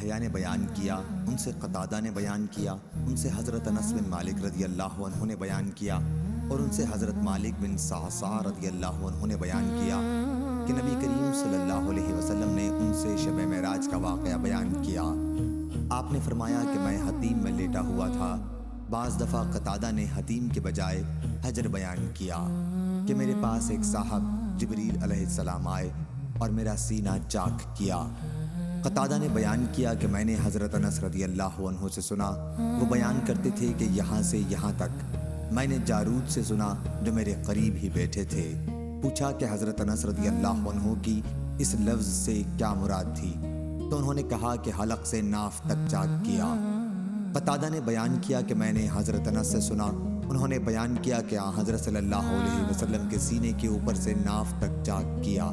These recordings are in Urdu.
حیا نے بیان کیا، ان سے قتادہ نے بیان کیا، ان سے حضرت انس بن مالک رضی اللہ عنہ نے بیان کیا اور ان سے حضرت مالک بن صعصع رضی اللہ عنہ نے بیان کیا کہ نبی کریم صلی اللہ علیہ وسلم نے ان سے شب معراج کا واقعہ بیان کیا۔ آپ نے فرمایا کہ میں حتیم میں لیٹا ہوا تھا۔ بعض دفعہ قتادہ نے حتیم کے بجائے حجر بیان کیا کہ میرے پاس ایک صاحب جبریل علیہ السلام آئے اور میرا سینہ چاک کیا۔ قتادہ نے بیان کیا کہ میں نے حضرت انس رضی اللہ عنہ سے سنا، وہ بیان کرتے تھے کہ یہاں سے یہاں تک۔ میں نے جارود سے سنا جو میرے قریب ہی بیٹھے تھے۔ پوچھا کہ حضرت انس رضی اللہ عنہ کی اس لفظ سے کیا مراد تھی، تو انہوں نے کہا کہ حلق سے ناف تک چاک کیا۔ قتادہ نے بیان کیا کہ میں نے حضرت انس سے سنا، انہوں نے بیان کیا کہ حضرت صلی اللہ علیہ وسلم کے سینے کے اوپر سے ناف تک چاک کیا۔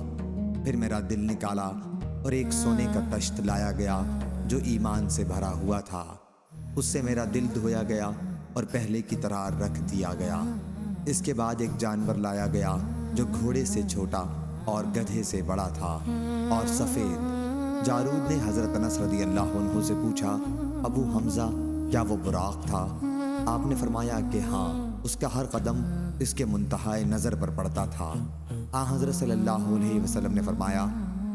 پھر میرا دل نکالا اور ایک سونے کا تشت لایا گیا جو ایمان سے بھرا ہوا تھا، اس سے میرا دل دھویا گیا اور پہلے کی طرح رکھ دیا گیا۔ اس کے بعد ایک جانور لایا گیا جو گھوڑے سے چھوٹا اور گدھے سے بڑا تھا اور سفید۔ جارود نے حضرت انس رضی اللہ عنہ سے پوچھا، ابو حمزہ کیا وہ براق تھا؟ آپ نے فرمایا کہ ہاں، اس کا ہر قدم اس کے منتہائے نظر پر پڑتا تھا۔ حضرت صلی اللہ علیہ وسلم نے فرمایا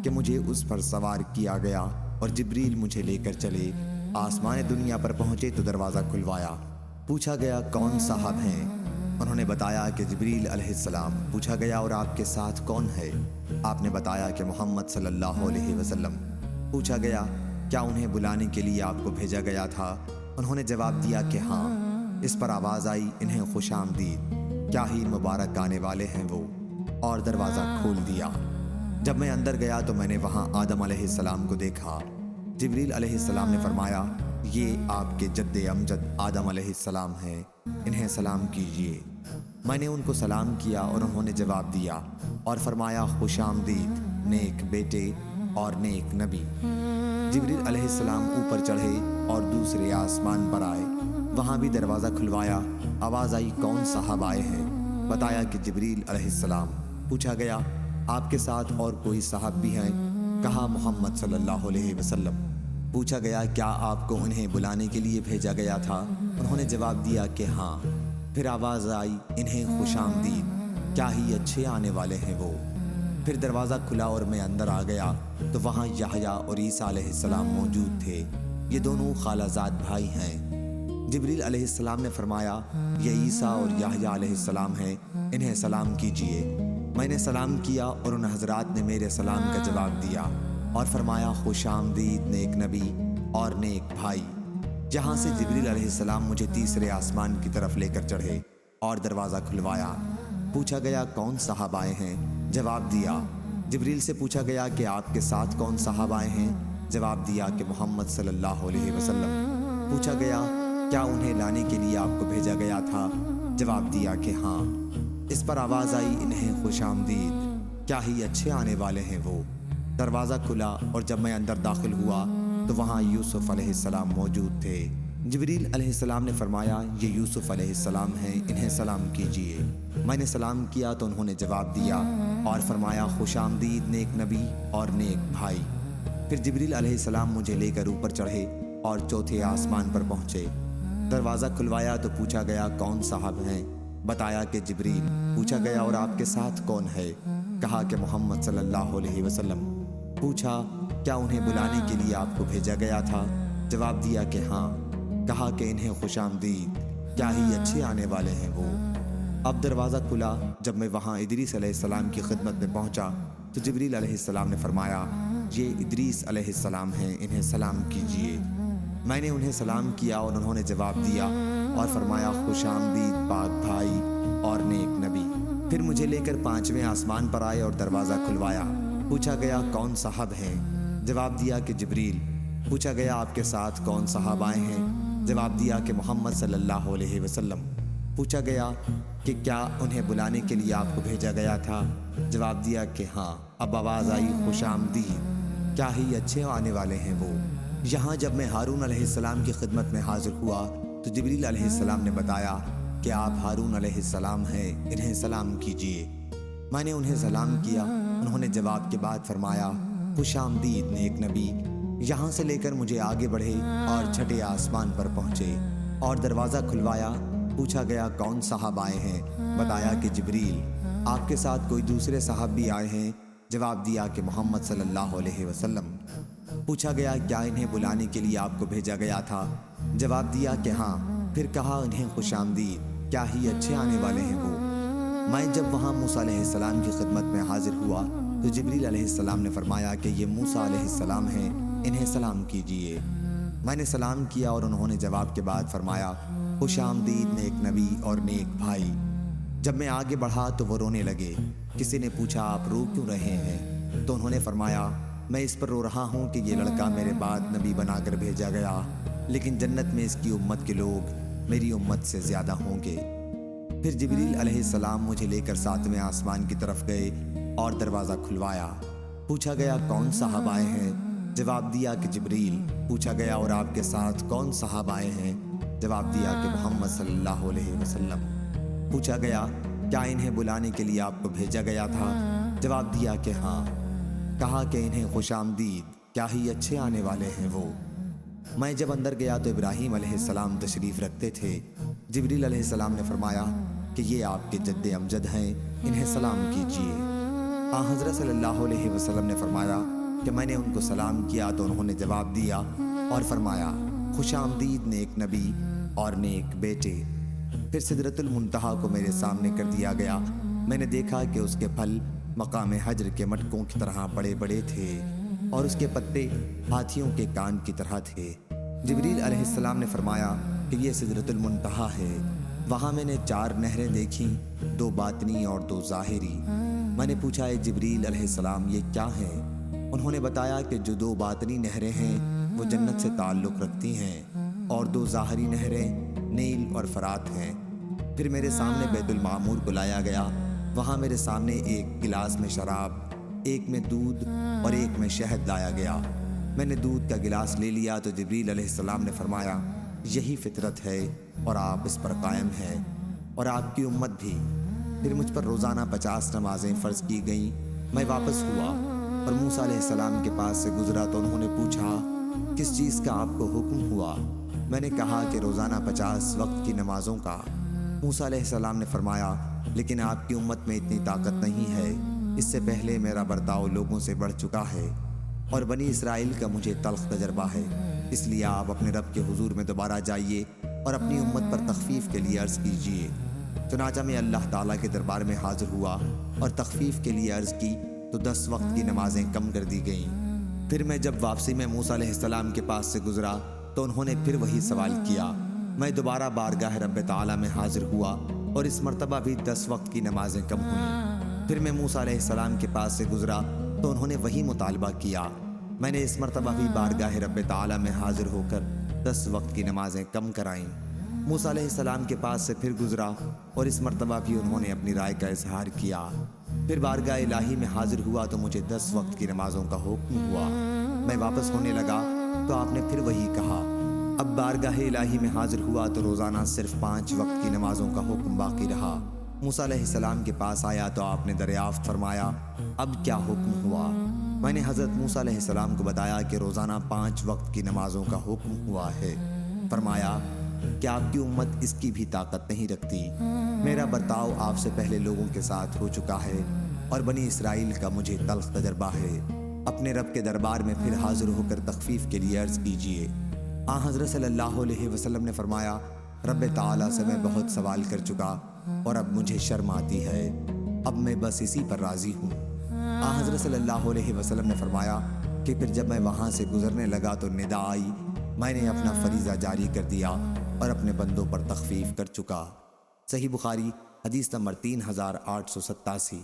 کہ مجھے اس پر سوار کیا گیا اور جبریل مجھے لے کر چلے۔ آسمان دنیا پر پہنچے تو دروازہ کھلوایا۔ پوچھا گیا کون صاحب ہیں؟ انہوں نے بتایا کہ جبریل علیہ السلام۔ پوچھا گیا اور آپ کے ساتھ کون ہے؟ آپ نے بتایا کہ محمد صلی اللہ علیہ وسلم۔ پوچھا گیا کیا انہیں بلانے کے لیے آپ کو بھیجا گیا تھا؟ انہوں نے جواب دیا کہ ہاں۔ اس پر آواز آئی، انہیں خوش آمدید، کیا ہی مبارک آنے والے ہیں وہ، اور دروازہ کھول دیا۔ جب میں اندر گیا تو میں نے وہاں آدم علیہ السلام کو دیکھا۔ جبریل علیہ السلام نے فرمایا، یہ آپ کے جد امجد آدم علیہ السلام ہیں، انہیں سلام کیجیے۔ میں نے ان کو سلام کیا اور انہوں نے جواب دیا اور فرمایا، خوش آمدید نیک بیٹے اور نیک نبی۔ جبریل علیہ السلام اوپر چڑھے اور دوسرے آسمان پر آئے، وہاں بھی دروازہ کھلوایا۔ آواز آئی، کون صاحب آئے ہیں؟ بتایا کہ جبریل علیہ السلام۔ پوچھا گیا آپ کے ساتھ اور کوئی صاحب بھی ہیں؟ کہا محمد صلی اللہ علیہ وسلم۔ پوچھا گیا کیا آپ کو انہیں بلانے کے لیے بھیجا گیا تھا؟ انہوں نے جواب دیا کہ ہاں۔ پھر آواز آئی، انہیں خوش آمدید، کیا ہی اچھے آنے والے ہیں وہ۔ پھر دروازہ کھلا اور میں اندر آ گیا تو وہاں یحییٰ اور عیسیٰ علیہ السلام موجود تھے، یہ دونوں خالہ زاد بھائی ہیں۔ جبریل علیہ السلام نے فرمایا، یہ عیسیٰ اور یحییٰ علیہ السلام ہیں، انہیں سلام کیجیے۔ میں نے سلام کیا اور ان حضرات نے میرے سلام کا جواب دیا اور فرمایا، خوش آمدید نیک نبی اور نیک بھائی۔ جہاں سے جبریل علیہ السلام مجھے تیسرے آسمان کی طرف لے کر چڑھے اور دروازہ کھلوایا۔ پوچھا گیا کون صاحب آئے ہیں؟ جواب دیا۔ جبریل سے پوچھا گیا کہ آپ کے ساتھ کون صاحب آئے ہیں؟ جواب دیا کہ محمد صلی اللہ علیہ وسلم۔ پوچھا گیا کیا انہیں لانے کے لیے آپ کو بھیجا گیا تھا؟ جواب دیا کہ ہاں۔ اس پر آواز آئی، انہیں خوش آمدید، کیا ہی اچھے آنے والے ہیں وہ۔ دروازہ کھلا اور جب میں اندر داخل ہوا تو وہاں یوسف علیہ السلام موجود تھے۔ جبریل علیہ السلام نے فرمایا، یہ یوسف علیہ السلام ہیں، انہیں سلام کیجیے۔ میں نے سلام کیا تو انہوں نے جواب دیا اور فرمایا، خوش آمدید نیک نبی اور نیک بھائی۔ پھر جبریل علیہ السلام مجھے لے کر اوپر چڑھے اور چوتھے آسمان پر پہنچے۔ دروازہ کھلوایا تو پوچھا گیا کون صاحب ہیں؟ بتایا کہ جبریل۔ پوچھا گیا اور آپ کے ساتھ کون ہے؟ کہا کہ محمد صلی اللہ علیہ وسلم۔ پوچھا کیا انہیں بلانے کے لیے آپ کو بھیجا گیا تھا؟ جواب دیا کہ ہاں۔ کہا کہ انہیں خوش آمدید، کیا ہی اچھے آنے والے ہیں وہ۔ اب دروازہ کھلا، جب میں وہاں ادریس علیہ السلام کی خدمت میں پہنچا تو جبریل علیہ السلام نے فرمایا، یہ ادریس علیہ السلام ہیں، انہیں سلام کیجیے۔ میں نے انہیں سلام کیا اور انہوں نے جواب دیا اور فرمایا، خوش آمدید پاک بھائی اور نیک نبی۔ پھر مجھے لے کر پانچویں آسمان پر آئے اور دروازہ کھلوایا۔ پوچھا گیا کون صاحب ہیں؟ جواب دیا کہ جبریل۔ پوچھا گیا آپ کے ساتھ کون صاحب آئے ہیں؟ جواب دیا کہ محمد صلی اللہ علیہ وسلم۔ پوچھا گیا کہ کیا انہیں بلانے کے لیے آپ کو بھیجا گیا تھا؟ جواب دیا کہ ہاں۔ اب آواز آئی، خوش آمدید، کیا ہی اچھے آنے والے ہیں وہ۔ یہاں جب میں ہارون علیہ السلام کی خدمت میں حاضر ہوا تو جبریل علیہ السلام نے بتایا کہ آپ ہارون علیہ السلام ہیں، انہیں سلام کیجیے۔ میں نے انہیں سلام کیا، انہوں نے جواب کے بعد فرمایا، خوش آمدید نیک نبی یہاں سے لے کر مجھے آگے بڑھے اور چھٹے آسمان پر پہنچے اور دروازہ کھلوایا۔ پوچھا گیا کون صاحب آئے ہیں؟ بتایا کہ جبریل۔ آپ کے ساتھ کوئی دوسرے صاحب بھی آئے ہیں؟ جواب دیا کہ محمد صلی اللہ علیہ وسلم۔ پوچھا گیا کیا انہیں بلانے کے لیے آپ کو بھیجا گیا تھا؟ جواب دیا کہ ہاں۔ پھر کہا انہیں خوش آمدید، کیا ہی اچھے آنے والے ہیں وہ۔ میں جب وہاں موسیٰ علیہ السلام کی خدمت میں حاضر ہوا تو جبریل علیہ السلام نے فرمایا کہ یہ موسیٰ علیہ السلام ہیں، انہیں سلام کیجئے۔ میں نے سلام کیا اور انہوں نے جواب کے بعد فرمایا خوش آمدید نیک نبی اور نیک بھائی۔ جب میں آگے بڑھا تو وہ رونے لگے۔ کسی نے پوچھا آپ رو کیوں رہے ہیں؟ تو انہوں نے فرمایا میں اس پر رو رہا ہوں کہ یہ لڑکا میرے بعد نبی بنا کر بھیجا گیا، لیکن جنت میں اس کی امت کے لوگ میری امت سے زیادہ ہوں گے۔ پھر جبریل علیہ السلام مجھے لے کر 7ویں آسمان کی طرف گئے اور دروازہ کھلوایا۔ پوچھا گیا کون صاحب آئے ہیں؟ جواب دیا کہ جبریل۔ پوچھا گیا اور آپ کے ساتھ کون صاحب آئے ہیں؟ جواب دیا کہ محمد صلی اللہ علیہ وسلم۔ پوچھا گیا کیا انہیں بلانے کے لیے آپ کو بھیجا گیا تھا؟ جواب دیا کہ ہاں۔ کہا کہ انہیں خوش آمدید، کیا ہی اچھے آنے والے ہیں وہ۔ میں جب اندر گیا تو ابراہیم علیہ السلام تشریف رکھتے تھے۔ جبریل علیہ السلام نے فرمایا کہ یہ آپ کے جد امجد ہیں، انہیں سلام کیجئے۔ حضرت صلی اللہ علیہ وسلم نے فرمایا کہ میں نے ان کو سلام کیا تو انہوں نے جواب دیا اور فرمایا خوش آمدید نیک نبی اور نیک بیٹے۔ پھر سدرۃ المنتہا کو میرے سامنے کر دیا گیا۔ میں نے دیکھا کہ اس کے پھل مقام حجر کے مٹکوں کی طرح بڑے بڑے تھے اور اس کے پتے ہاتھیوں کے کان کی طرح تھے۔ جبریل علیہ السلام نے فرمایا کہ یہ سدرۃ المنتہا ہے۔ وہاں میں نے 4 نہریں دیکھیں، 2 باطنی اور 2 ظاہری۔ میں نے پوچھا اے جبریل علیہ السلام یہ کیا ہیں؟ انہوں نے بتایا کہ جو 2 باطنی نہریں ہیں وہ جنت سے تعلق رکھتی ہیں اور 2 ظاہری نہریں نیل اور فرات ہیں۔ پھر میرے سامنے بیت المعمور کو لایا گیا۔ وہاں میرے سامنے ایک گلاس میں شراب، ایک میں دودھ اور ایک میں شہد لایا گیا۔ میں نے دودھ کا گلاس لے لیا تو جبریل علیہ السلام نے فرمایا یہی فطرت ہے اور آپ اس پر قائم ہیں اور آپ کی امت بھی۔ پھر مجھ پر روزانہ 50 نمازیں فرض کی گئیں۔ میں واپس ہوا اور موسیٰ علیہ السلام کے پاس سے گزرا تو انہوں نے پوچھا کس چیز کا آپ کو حکم ہوا؟ میں نے کہا کہ روزانہ 50 وقت کی نمازوں کا۔ موسیٰ علیہ السلام نے فرمایا لیکن آپ کی امت میں اتنی طاقت نہیں ہے، اس سے پہلے میرا برتاؤ لوگوں سے بڑھ چکا ہے اور بنی اسرائیل کا مجھے تلخ تجربہ ہے، اس لیے آپ اپنے رب کے حضور میں دوبارہ جائیے اور اپنی امت پر تخفیف کے لیے عرض کیجیے۔ چنانچہ میں اللہ تعالیٰ کے دربار میں حاضر ہوا اور تخفیف کے لیے عرض کی تو 10 وقت کی نمازیں کم کر دی گئیں۔ پھر میں جب واپسی میں موسیٰ علیہ السلام کے پاس سے گزرا تو انہوں نے پھر وہی سوال کیا۔ میں دوبارہ بارگاہ رب تعالیٰ میں حاضر ہوا اور اس مرتبہ بھی 10 وقت کی نمازیں کم ہوئیں۔ پھر میں موسیٰ علیہ السلام کے پاس سے گزرا تو انہوں نے وہی مطالبہ کیا۔ میں نے اس مرتبہ بھی بارگاہ رب تعالیٰ میں حاضر ہو کر 10 وقت کی نمازیں کم کرائیں۔ موسیٰ علیہ السلام کے پاس سے پھر گزرا اور اس مرتبہ بھی انہوں نے اپنی رائے کا اظہار کیا۔ پھر بارگاہ الہی میں حاضر ہوا تو مجھے 10 وقت کی نمازوں کا حکم ہوا۔ میں واپس ہونے لگا تو آپ نے پھر وہی کہا۔ اب بارگاہ الہی میں حاضر ہوا تو روزانہ صرف 5 وقت کی نمازوں کا حکم باقی رہا۔ موسیٰ علیہ السلام کے پاس آیا تو آپ نے دریافت فرمایا اب کیا حکم ہوا؟ میں نے حضرت موسیٰ علیہ السلام کو بتایا کہ روزانہ 5 وقت کی نمازوں کا حکم ہوا ہے۔ فرمایا کہ آپ کی امت اس کی بھی طاقت نہیں رکھتی۔ میرا برتاؤ آپ سے پہلے لوگوں کے ساتھ ہو چکا ہے اور بنی اسرائیل کا مجھے تلخ تجربہ ہے۔ اپنے رب کے دربار میں پھر حاضر ہو کر تخفیف کے لیے عرض کیجیے۔ حضرت صلی اللہ علیہ وسلم نے فرمایا رب تعالیٰ سے میں بہت سوال کر چکا اور اب مجھے شرم آتی ہے، اب میں بس اسی پر راضی ہوں۔ حضرت صلی اللہ علیہ وسلم نے فرمایا کہ پھر جب میں وہاں سے گزرنے لگا تو ندا آئی، میں نے اپنا فریضہ جاری کر دیا اور اپنے بندوں پر تخفیف کر چکا۔ صحیح بخاری حدیث نمبر 3887۔